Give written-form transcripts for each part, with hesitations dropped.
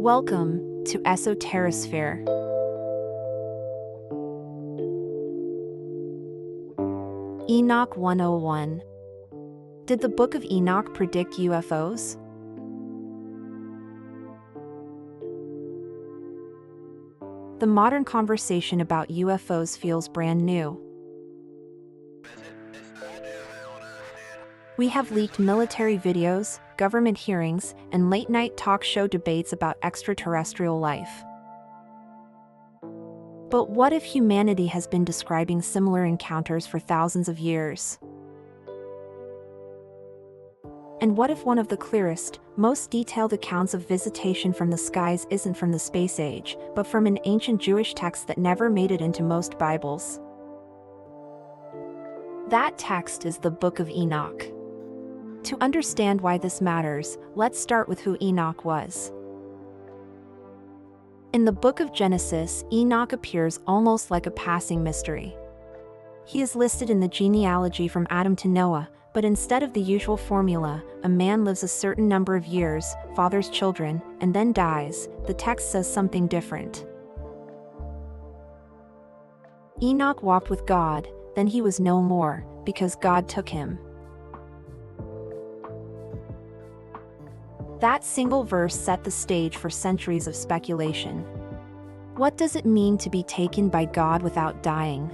Welcome to Esoterisphere. Enoch 101. Did the Book of Enoch predict UFOs? The modern conversation about UFOs feels brand new. We have leaked military videos, government hearings, and late-night talk show debates about extraterrestrial life. But what if humanity has been describing similar encounters for thousands of years? And what if one of the clearest, most detailed accounts of visitation from the skies isn't from the space age, but from an ancient Jewish text that never made it into most Bibles? That text is the Book of Enoch. To understand why this matters, let's start with who Enoch was. In the book of Genesis, Enoch appears almost like a passing mystery. He is listed in the genealogy from Adam to Noah, but instead of the usual formula, a man lives a certain number of years, fathers children, and then dies, the text says something different. Enoch walked with God, then he was no more, because God took him. That single verse set the stage for centuries of speculation. What does it mean to be taken by God without dying?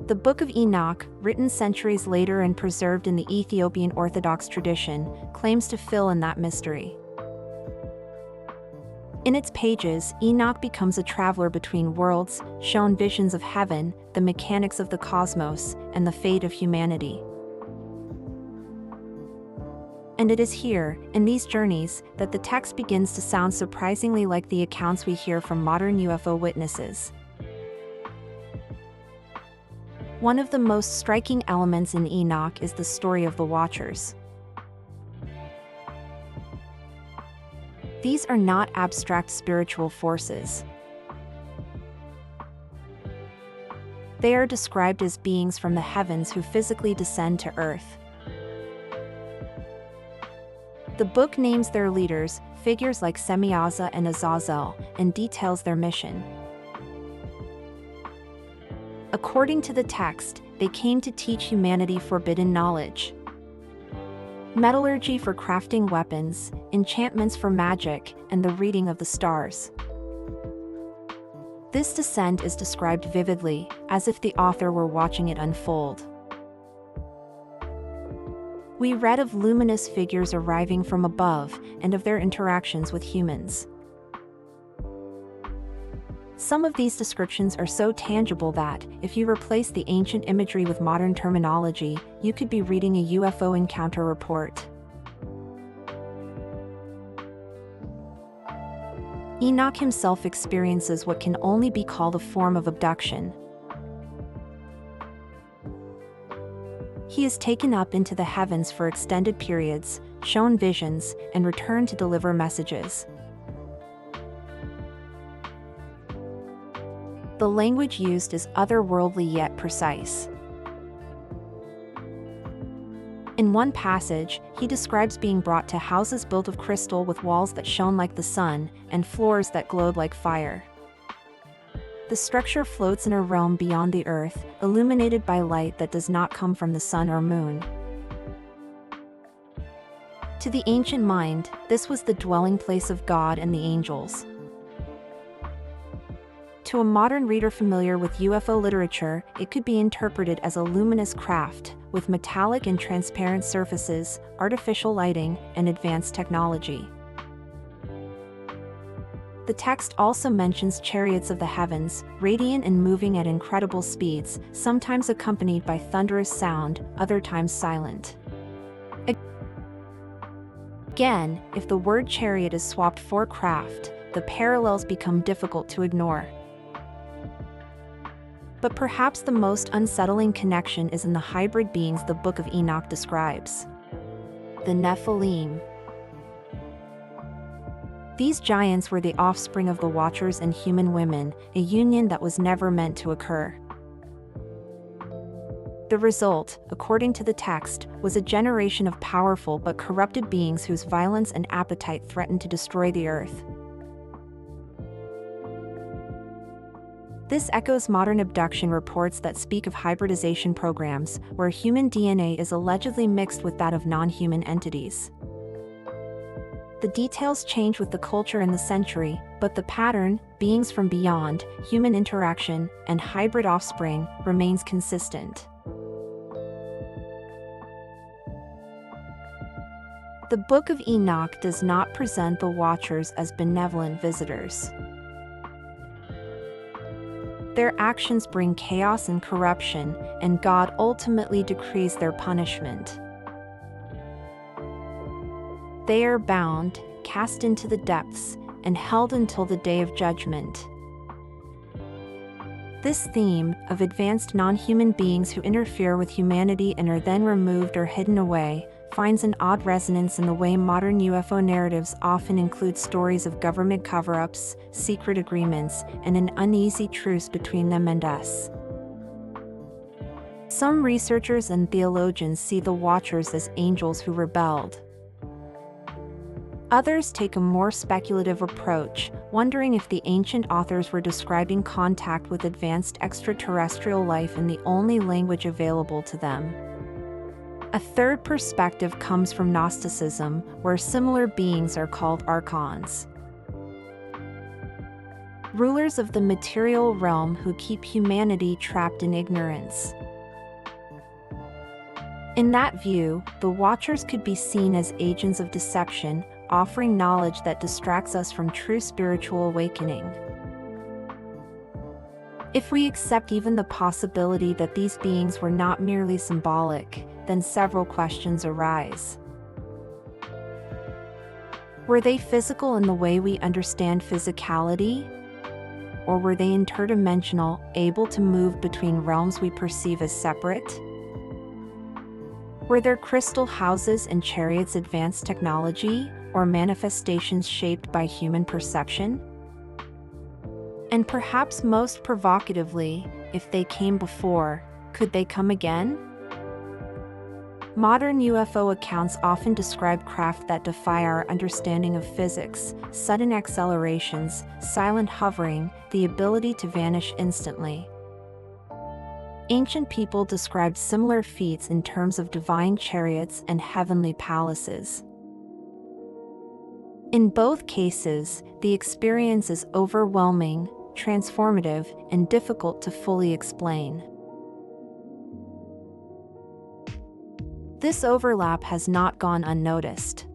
The Book of Enoch, written centuries later and preserved in the Ethiopian Orthodox tradition, claims to fill in that mystery. In its pages, Enoch becomes a traveler between worlds, shown visions of heaven, the mechanics of the cosmos, and the fate of humanity. And it is here, in these journeys, that the text begins to sound surprisingly like the accounts we hear from modern UFO witnesses. One of the most striking elements in Enoch is the story of the Watchers. These are not abstract spiritual forces. They are described as beings from the heavens who physically descend to earth. The book names their leaders, figures like Semyaza and Azazel, and details their mission. According to the text, they came to teach humanity forbidden knowledge. Metallurgy for crafting weapons, enchantments for magic, and the reading of the stars. This descent is described vividly, as if the author were watching it unfold. We read of luminous figures arriving from above, and of their interactions with humans. Some of these descriptions are so tangible that, if you replace the ancient imagery with modern terminology, you could be reading a UFO encounter report. Enoch himself experiences what can only be called a form of abduction. He is taken up into the heavens for extended periods, shown visions, and returned to deliver messages. The language used is otherworldly yet precise. In one passage, he describes being brought to houses built of crystal with walls that shone like the sun, and floors that glowed like fire. The structure floats in a realm beyond the earth, illuminated by light that does not come from the sun or moon. To the ancient mind, this was the dwelling place of God and the angels. To a modern reader familiar with UFO literature, it could be interpreted as a luminous craft, with metallic and transparent surfaces, artificial lighting, and advanced technology. The text also mentions chariots of the heavens, radiant and moving at incredible speeds, sometimes accompanied by thunderous sound, other times silent. Again, if the word chariot is swapped for craft, the parallels become difficult to ignore. But perhaps the most unsettling connection is in the hybrid beings the Book of Enoch describes. The Nephilim. These giants were the offspring of the Watchers and human women, a union that was never meant to occur. The result, according to the text, was a generation of powerful but corrupted beings whose violence and appetite threatened to destroy the earth. This echoes modern abduction reports that speak of hybridization programs, where human DNA is allegedly mixed with that of non-human entities. The details change with the culture and the century, but the pattern, beings from beyond, human interaction, and hybrid offspring, remains consistent. The Book of Enoch does not present the Watchers as benevolent visitors. Their actions bring chaos and corruption, and God ultimately decrees their punishment. They are bound, cast into the depths, and held until the day of judgment. This theme, of advanced non-human beings who interfere with humanity and are then removed or hidden away, finds an odd resonance in the way modern UFO narratives often include stories of government cover-ups, secret agreements, and an uneasy truce between them and us. Some researchers and theologians see the Watchers as angels who rebelled. Others take a more speculative approach, wondering if the ancient authors were describing contact with advanced extraterrestrial life in the only language available to them. A third perspective comes from Gnosticism, where similar beings are called archons, rulers of the material realm who keep humanity trapped in ignorance. In that view, the Watchers could be seen as agents of deception, offering knowledge that distracts us from true spiritual awakening. If we accept even the possibility that these beings were not merely symbolic, then several questions arise. Were they physical in the way we understand physicality? Or were they interdimensional, able to move between realms we perceive as separate? Were their crystal houses and chariots advanced technology, or manifestations shaped by human perception? And perhaps most provocatively, if they came before, could they come again? Modern UFO accounts often describe craft that defy our understanding of physics: sudden accelerations, silent hovering, the ability to vanish instantly. Ancient people described similar feats in terms of divine chariots and heavenly palaces. In both cases, the experience is overwhelming, transformative, and difficult to fully explain. This overlap has not gone unnoticed.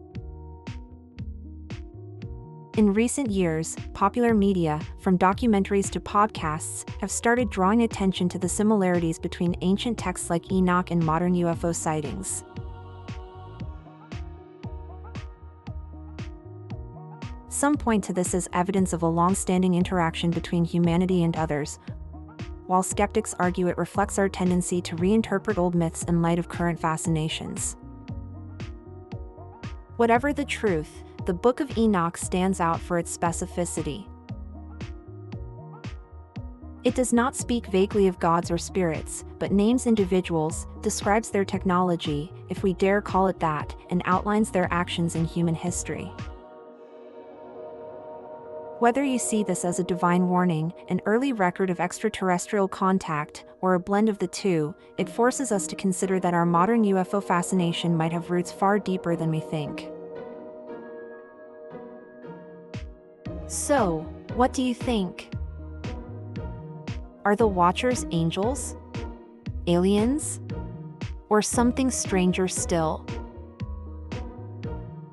In recent years, popular media, from documentaries to podcasts, have started drawing attention to the similarities between ancient texts like Enoch and modern UFO sightings. Some point to this as evidence of a long-standing interaction between humanity and others, while skeptics argue it reflects our tendency to reinterpret old myths in light of current fascinations. Whatever the truth, the Book of Enoch stands out for its specificity. It does not speak vaguely of gods or spirits, but names individuals, describes their technology, if we dare call it that, and outlines their actions in human history. Whether you see this as a divine warning, an early record of extraterrestrial contact, or a blend of the two, it forces us to consider that our modern UFO fascination might have roots far deeper than we think. So, what do you think? Are the Watchers angels? Aliens? Or something stranger still?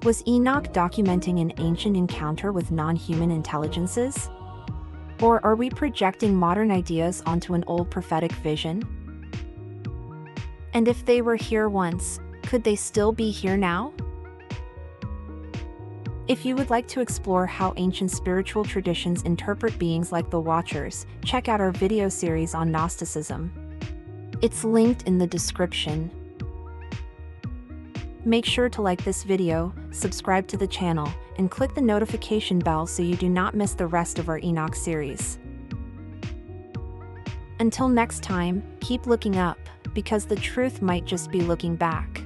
Was Enoch documenting an ancient encounter with non-human intelligences? Or are we projecting modern ideas onto an old prophetic vision? And if they were here once, could they still be here now? If you would like to explore how ancient spiritual traditions interpret beings like the Watchers, check out our video series on Gnosticism. It's linked in the description. Make sure to like this video, subscribe to the channel, and click the notification bell so you do not miss the rest of our Enoch series. Until next time, keep looking up. because the truth might just be looking back.